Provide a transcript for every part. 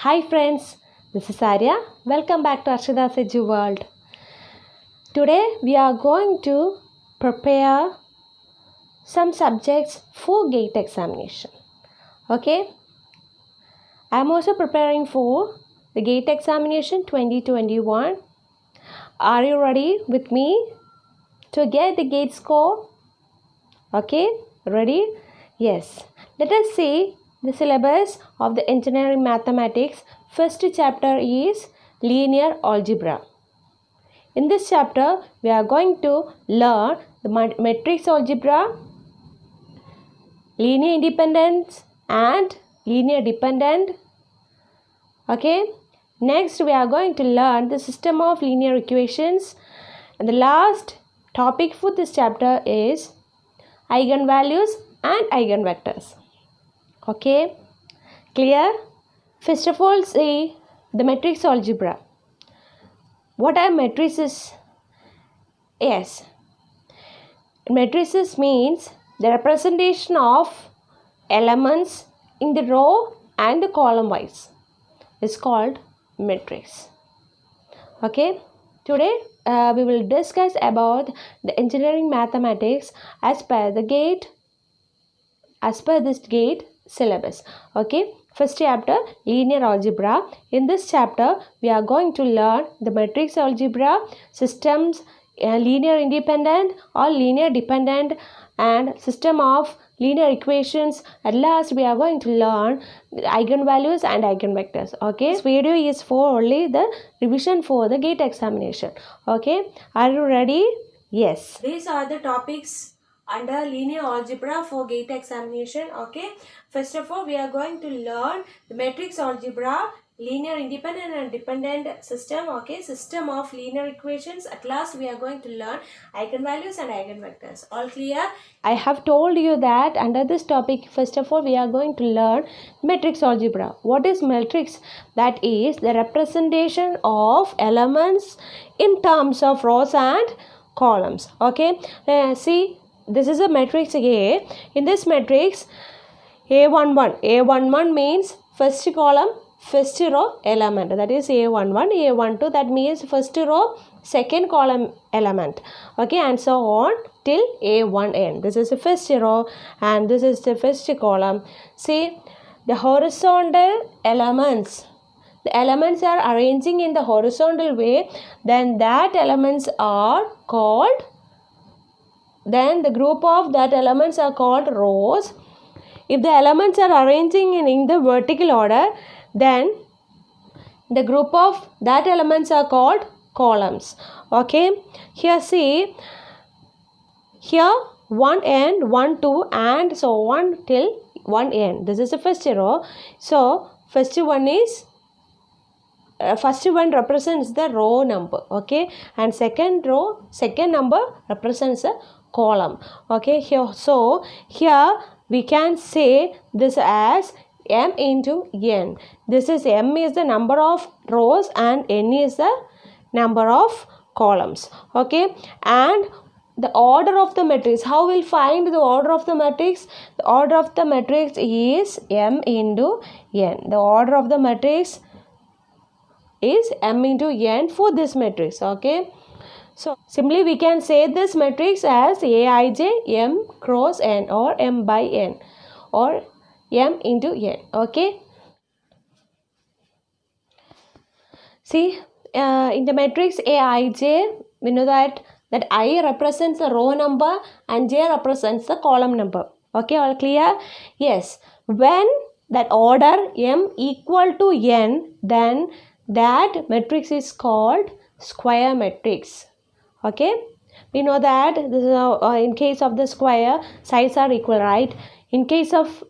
Hi friends, this is Arya. Welcome back to Arshida's Edu World. Today we are going to prepare some subjects for GATE examination. Okay, I am also preparing for the GATE examination 2021. Are you ready with me to get the GATE score? Okay, ready? Yes. Let us see the syllabus of the engineering mathematics. First chapter is linear algebra. In this chapter, we are going to learn the matrix algebra, linear independence and linear dependent. Okay. Next, we are going to learn the system of linear equations. And the last topic for this chapter is eigenvalues and eigenvectors. Okay, clear? First of all, see the matrix algebra. What are matrices? Yes, matrices means the representation of elements in the row and the column wise is called matrix. Okay, today we will discuss about the engineering mathematics as per this GATE syllabus. Okay, first chapter linear algebra. In this chapter we are going to learn the matrix algebra, systems, linear independent or linear dependent, and system of linear equations. At last we are going to learn the eigenvalues and eigenvectors. Okay, this video is for only the revision for the GATE examination. Okay, are you ready? Yes, these are the topics under linear algebra for GATE examination. Okay, first of all we are going to learn the matrix algebra, linear independent and dependent system. Okay, system of linear equations. At last we are going to learn eigenvalues and eigenvectors. All clear? I have told you that under this topic, first of all we are going to learn matrix algebra. What is matrix? That is the representation of elements in terms of rows and columns. Okay, see, this is a matrix A. In this matrix, A11 means first column, first row element, that is A11, A12, that means first row, second column element. Okay, and so on till A1n. This is the first row and this is the first column. See, the horizontal elements, the elements are arranging in the horizontal way, then that elements are called, then the group of that elements are called rows. If the elements are arranging in the vertical order, then the group of that elements are called columns. Okay, here see, here 1n, 1, 2 and so on till 1n. This is the first row. So first one is first one represents the row number. Okay, and second row, second number represents a column. Okay, here, so here we can say this as m into n. This is m is the number of rows and n is the number of columns. Okay, and the order of the matrix, how we'll find the order of the matrix? The order of the matrix is m into n. The order of the matrix is m into n for this matrix. Okay, so simply we can say this matrix as Aij m cross n or m by n or m into n. Okay, see, in the matrix Aij, we know that I represents the row number and j represents the column number. Okay, all clear? Yes, when that order m equal to n, then that matrix is called square matrix. Okay, we know that this is in case of the square, sides are equal, right? In case of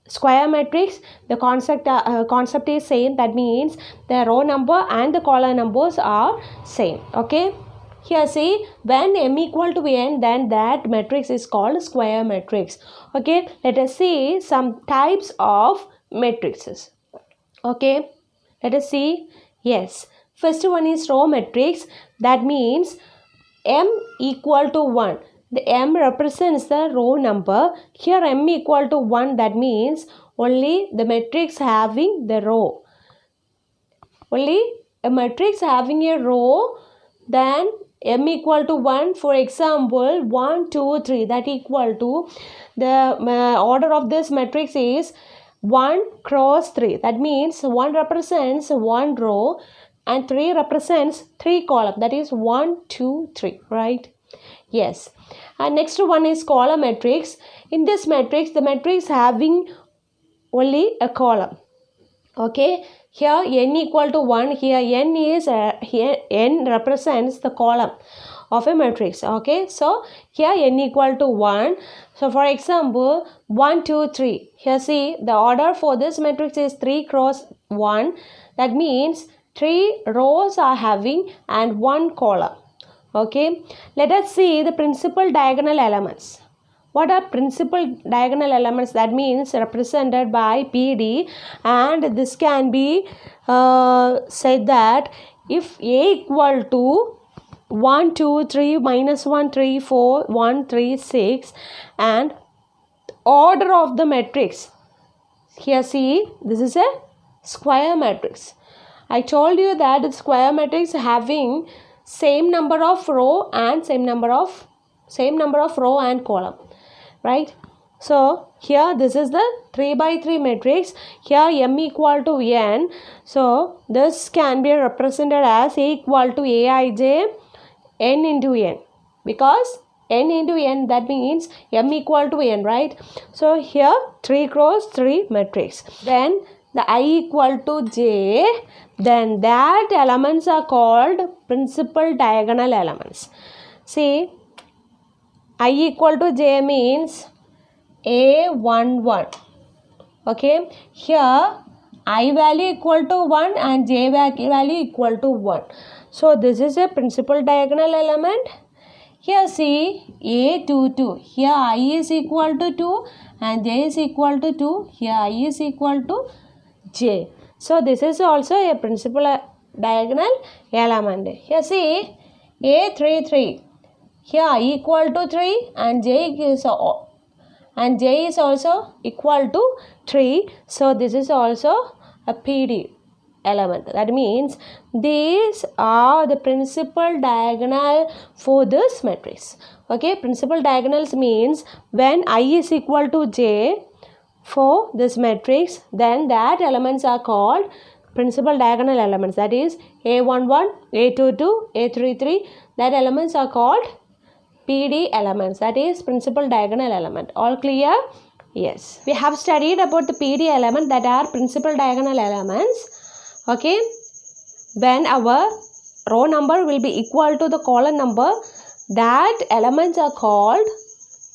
square matrix, the concept is same. That means the row number and the column numbers are same. Okay, here see, when m equal to n, then that matrix is called square matrix. Okay, let us see some types of matrices. Okay, let us see. Yes, first one is row matrix. That means m equal to 1. The m represents the row number. Here m equal to 1, that means only the matrix having the row. only a matrix having a row, then m equal to 1. For example, 1, 2, 3, that equal to the order of this matrix is 1 cross 3. That means 1 represents 1 row and 3 represents 3 column. That is 1, 2, 3, right? Yes. And next one is column matrix. In this matrix, the matrix having only a column. Okay, here n equal to 1. Here n is here n represents the column of a matrix. Okay, so here n equal to 1. So for example, 1, 2, 3. Here see the order for this matrix is 3 cross 1. That means 3 rows are having and 1 column. Okay, let us see the principal diagonal elements. What are principal diagonal elements? That means represented by PD, and this can be said that if A equal to 1, 2, 3, minus 1, 3, 4, 1, 3, 6, and order of the matrix. Here see, this is a square matrix. I told you that the square matrix having same number of row and same number of row and column, right? So here this is the 3 by 3 matrix. Here m equal to n. So this can be represented as A equal to Aij n into n, because n into n, that means m equal to n, right? So here 3 cross 3 matrix. Then the I equal to j, then that elements are called principal diagonal elements. See, I equal to j means A11. Okay, here I value equal to 1 and j value equal to 1. So this is a principal diagonal element. Here see A22. Here I is equal to 2 and j is equal to 2. Here I is equal to j. So this is also a principal diagonal element. Here see A33. Here I equal to 3 and j is also equal to 3. So this is also a PD element. That means these are the principal diagonal for this matrix. Okay, principal diagonals means when I is equal to j for this matrix, then that elements are called principal diagonal elements. That is A11, A22, A33. That elements are called PD elements. That is principal diagonal element. All clear? Yes. We have studied about the PD element, that are principal diagonal elements. Okay. When our row number will be equal to the column number, that elements are called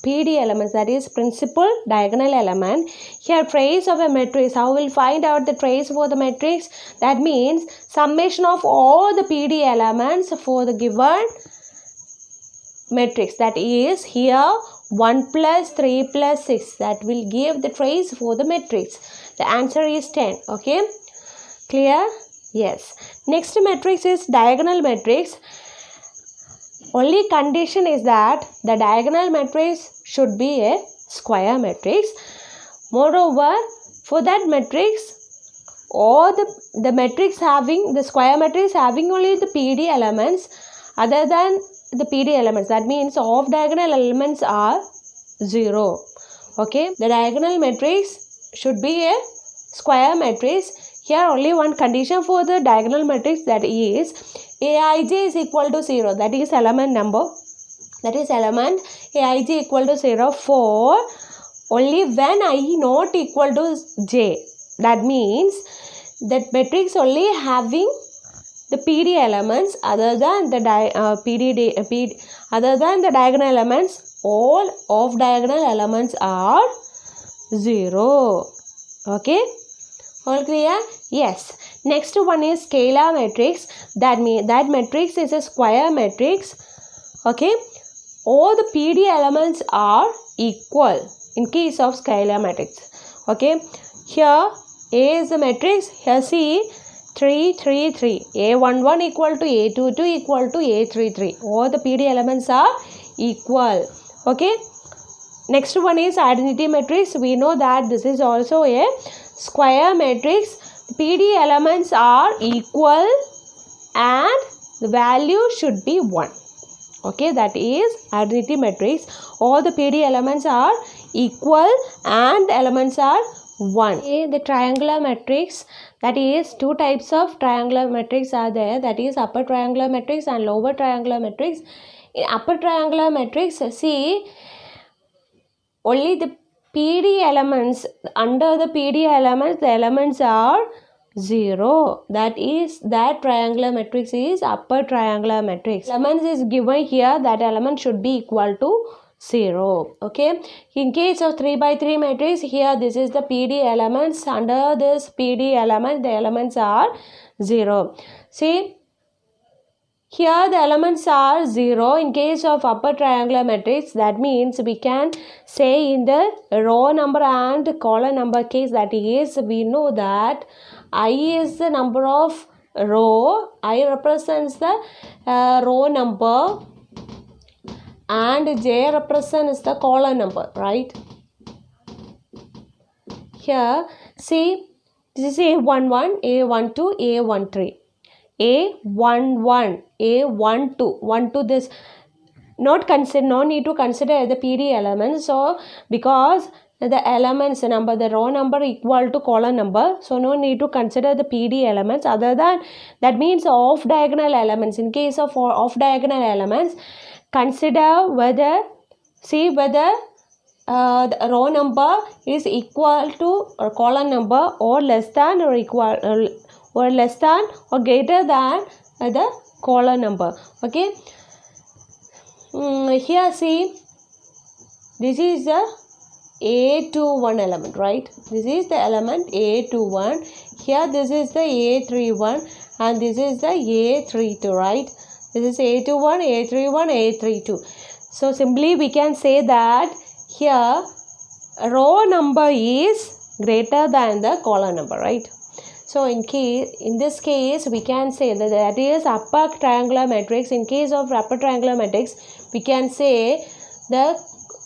PD elements, that is principal diagonal element. Here trace of a matrix, how we'll find out the trace for the matrix? That means summation of all the PD elements for the given matrix. That is here 1 plus 3 plus 6. That will give the trace for the matrix. The answer is 10. Okay, clear? Yes. Next matrix is diagonal matrix. Only condition is that the diagonal matrix should be a square matrix. Moreover, for that matrix, or the matrix having, the square matrix having only the PD elements other than the PD elements. That means off diagonal elements are 0. Okay, the diagonal matrix should be a square matrix. Here only one condition for the diagonal matrix, that is Aij is equal to 0. That is element number. That is element Aij equal to 0 for only when I not equal to j. That means that matrix only having the PD elements other than the diagonal elements. All of diagonal elements are 0. Okay. All clear? Yes. Next one is scalar matrix. That means that matrix is a square matrix. Okay. All the PD elements are equal in case of scalar matrix. Okay. Here A is the matrix. Here see 3, 3, 3. A11 equal to A22 equal to A33. All the PD elements are equal. Okay. Next one is identity matrix. We know that this is also a square matrix the PD elements are equal and the value should be 1. Okay, that is identity matrix. All the PD elements are equal and elements are 1. Okay, the triangular matrix, that is two types of triangular matrix are there, that is upper triangular matrix and lower triangular matrix. In upper triangular matrix, see, only the PD elements, under the PD elements, the elements are 0. That is, that triangular matrix is upper triangular matrix. Elements is given here, that element should be equal to 0. Okay. In case of 3 by 3 matrix, here this is the PD elements. Under this PD element, the elements are 0. See, here the elements are 0 in case of upper triangular matrix. That means we can say in the row number and column number case, that is, we know that I is the number of row, I represents the row number and J represents the column number, right? Here, see, this is A11, A12, A13. A11, A12, this no need to consider the PD elements. So because the elements number, the row number equal to column number, so no need to consider the PD elements. Other than that means off diagonal elements. In case of off diagonal elements, consider whether, see whether the row number is equal to column number or less than or equal or less than or greater than the column number. Okay. Here see, this is the A21 element, right? This is the element A21. Here this is the A31 and this is the A32, right? This is A21, A31, A32. So simply we can say that here row number is greater than the column number, right? So in this case we can say that is upper triangular matrix. In case of upper triangular matrix, we can say the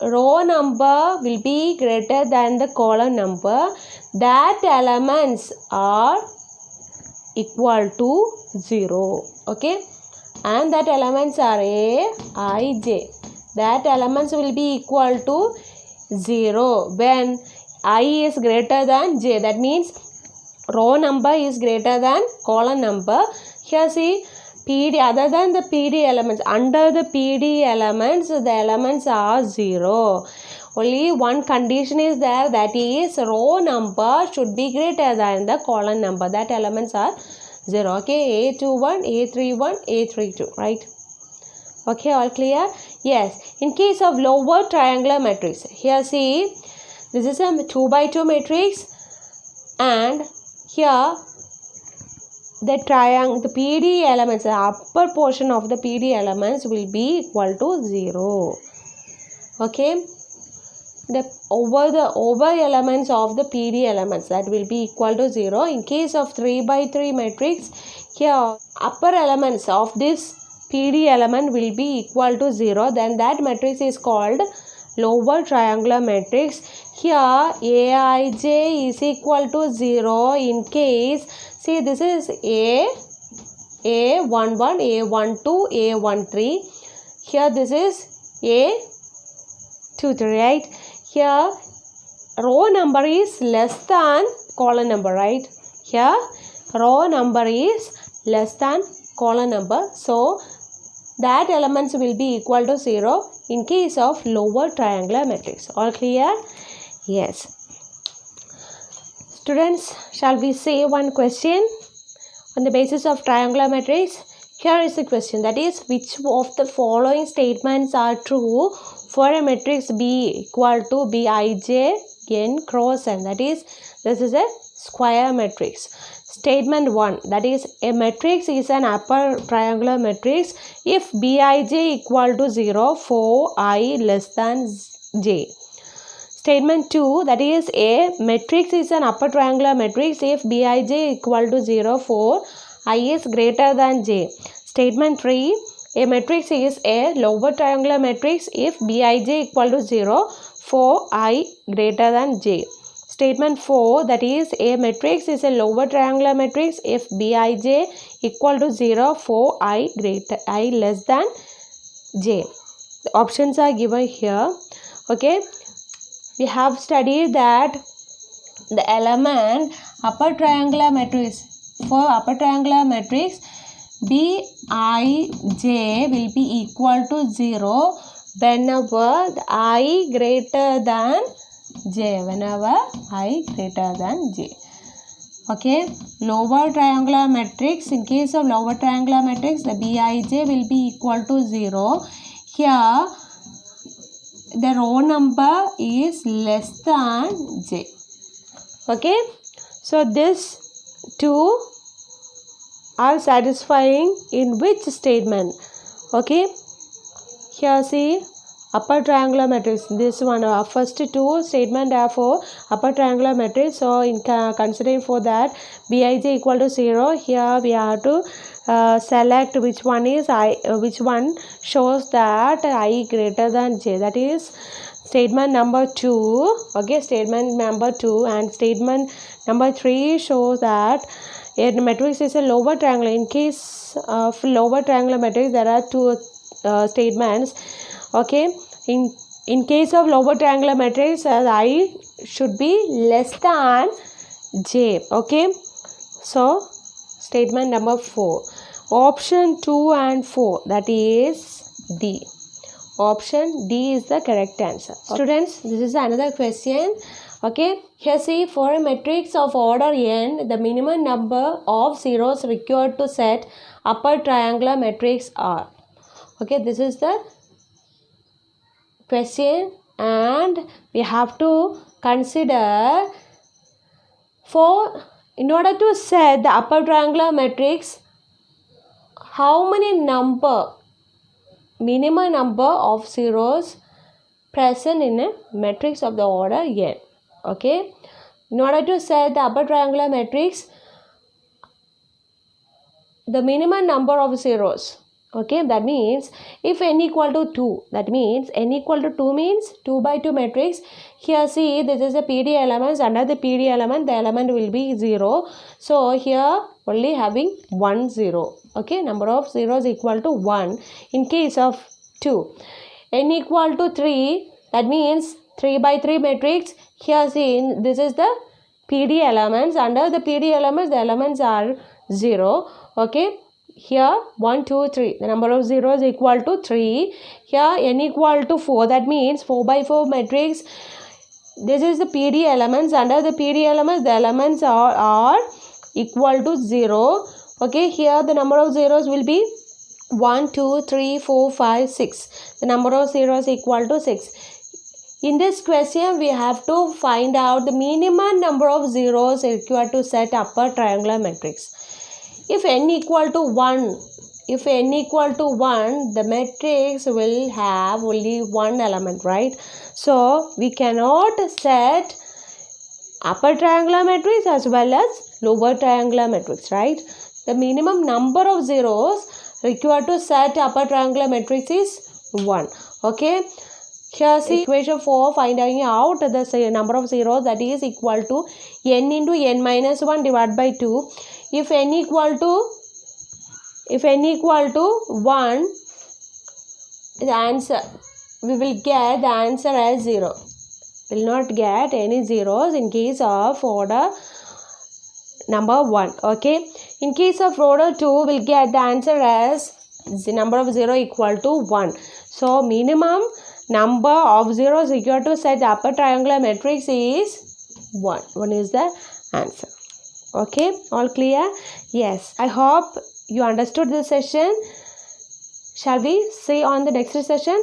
row number will be greater than the column number, that elements are equal to 0. Okay, and that elements are A, I, J. That elements will be equal to 0 when I is greater than J. That means row number is greater than column number. Here see, PD, other than the PD elements, under the PD elements, the elements are 0. Only one condition is there, that is row number should be greater than the column number. That elements are 0. Okay, A21, A31, A32, right? Okay, all clear? Yes. In case of lower triangular matrix, here see, this is a 2 by 2 matrix and here the PD elements, the upper portion of the PD elements will be equal to 0. Okay, the over elements of the PD elements, that will be equal to 0. In case of 3 by 3 matrix, here upper elements of this PD element will be equal to 0. Then that matrix is called lower triangular matrix. Here Aij is equal to 0 in case, see, this is A11, A12, A13. Here this is A23, right? Here row number is less than column number, right? Here row number is less than column number. So that elements will be equal to 0 in case of lower triangular matrix. All clear? Yes. Students, shall we say one question on the basis of triangular matrix? Here is the question, that is, which of the following statements are true for a matrix B equal to Bij n cross n? That is, this is a square matrix. Statement 1, that is, a matrix is an upper triangular matrix if Bij equal to 0 for I less than j. Statement 2, that is, a matrix is an upper triangular matrix if Bij equal to 0 for I is greater than j. Statement 3, a matrix is a lower triangular matrix if Bij equal to 0 for I greater than j. statement 4, that is a matrix is a lower triangular matrix if Bij equal to 0 for I less than j. The options are given here. Okay, we have studied that the element upper triangular matrix, for upper triangular matrix Bij will be equal to 0 whenever the I greater than j, whenever I greater than j. Okay, lower triangular matrix, in case of lower triangular matrix, the Bij will be equal to 0. Here the row number is less than j. Okay, so this two are satisfying in which statement? Okay, here see upper triangular matrix, this one, first two statement are for upper triangular matrix. So in considering for that Bij equal to 0, here we have to select which one is which one shows that I greater than j, that is statement number 2. Okay, statement number 2, and statement number 3 shows that a matrix is a lower triangular. In case of lower triangular matrix, there are two statements. Okay, in case of lower triangular matrix, I should be less than j. Okay, so statement number 4, option 2 and 4, that is D. Option D is the correct answer. Students, this is another question. Okay, here see, for a matrix of order n, the minimum number of zeros required to set upper triangular matrix are. Okay, this is the question, and we have to consider in order to set the upper triangular matrix, how many minimum number of zeros present in a matrix of the order n. Okay, in order to set the upper triangular matrix, the minimum number of zeros. Okay, that means if n equal to 2, that means n equal to 2 means 2 by 2 matrix. Here see, this is a PD elements. Under the PD element, the element will be 0. So here only having 1 0. Okay, number of zeros equal to 1 in case of 2. N equal to 3, that means 3 by 3 matrix. Here see, this is the PD elements. Under the PD elements, the elements are 0. Okay, here 1 2 3, the number of zeros equal to 3. Here n equal to 4, that means 4 by 4 matrix. This is the PD elements. Under the PD elements, the elements are equal to 0. Okay, here the number of zeros will be 1 2 3 4 5 6, the number of zeros equal to 6. In this question, we have to find out the minimum number of zeros required to set upper triangular matrix. If n equal to 1, the matrix will have only one element, right? So we cannot set upper triangular matrix as well as lower triangular matrix, right? The minimum number of zeros required to set upper triangular matrix is 1. Okay, here see equation 4, finding out the number of zeros, that is equal to n into n minus 1 divided by 2. If n equal to 1, the answer, we will get the answer as 0. Will not get any zeros in case of order number 1. Okay, in case of order 2, we'll get the answer as the number of 0 equal to 1. So minimum number of zeros required to set the upper triangular matrix is 1. 1 is the answer. Okay, all clear? Yes, I hope you understood this session. Shall we see on the next session?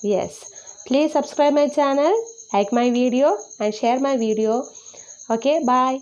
Yes, please subscribe my channel, like my video and share my video. Okay, bye.